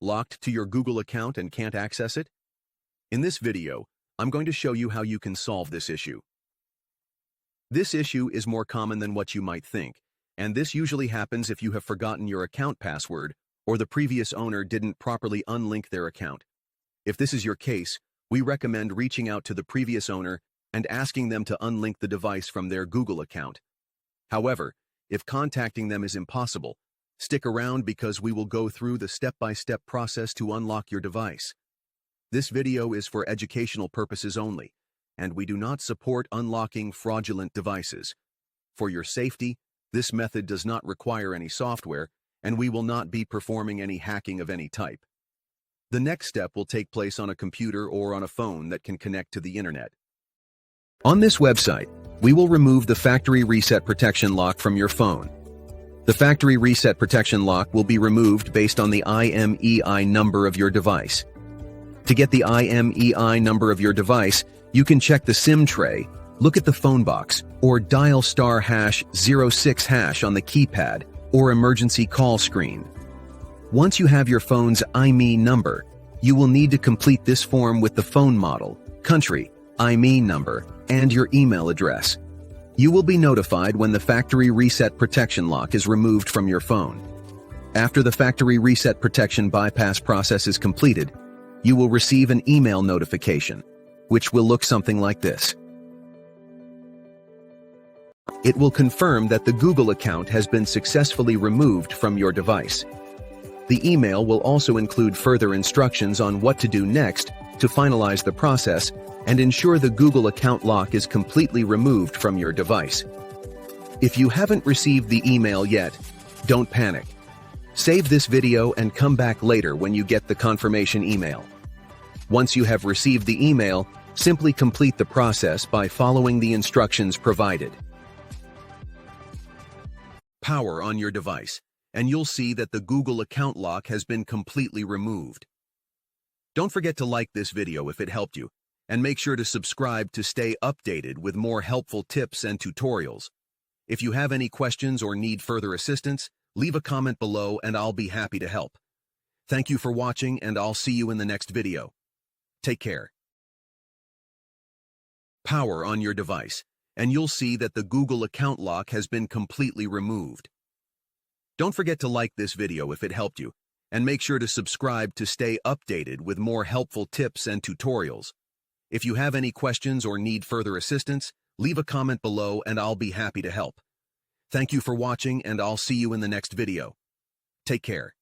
Locked to your Google account and can't access it? In this video, I'm going to show you how you can solve this issue. This issue is more common than what you might think, and this usually happens if you have forgotten your account password or the previous owner didn't properly unlink their account. If this is your case, we recommend reaching out to the previous owner and asking them to unlink the device from their Google account. However, if contacting them is impossible, stick around because we will go through the step-by-step process to unlock your device. This video is for educational purposes only, and we do not support unlocking fraudulent devices. For your safety, this method does not require any software, and we will not be performing any hacking of any type. The next step will take place on a computer or on a phone that can connect to the internet. On this website, we will remove the factory reset protection lock from your phone. The factory reset protection lock will be removed based on the IMEI number of your device. To get the IMEI number of your device, you can check the SIM tray, look at the phone box, or dial *#06# on the keypad or emergency call screen. Once you have your phone's IMEI number, you will need to complete this form with the phone model, country, IMEI number, and your email address. You will be notified when the factory reset protection lock is removed from your phone. After the factory reset protection bypass process is completed, you will receive an email notification, which will look something like this. It will confirm that the Google account has been successfully removed from your device. The email will also include further instructions on what to do next to finalize the process and ensure the Google account lock is completely removed from your device. If you haven't received the email yet, don't panic. Save this video and come back later when you get the confirmation email. Once you have received the email, simply complete the process by following the instructions provided. Power on your device, and you'll see that the Google account lock has been completely removed. Don't forget to like this video if it helped you, and make sure to subscribe to stay updated with more helpful tips and tutorials. If you have any questions or need further assistance, leave a comment below and I'll be happy to help. Thank you for watching, and I'll see you in the next video. Take care. Power on your device, and you'll see that the Google account lock has been completely removed. Don't forget to like this video if it helped you, and make sure to subscribe to stay updated with more helpful tips and tutorials. If you have any questions or need further assistance, leave a comment below and I'll be happy to help. Thank you for watching, and I'll see you in the next video. Take care.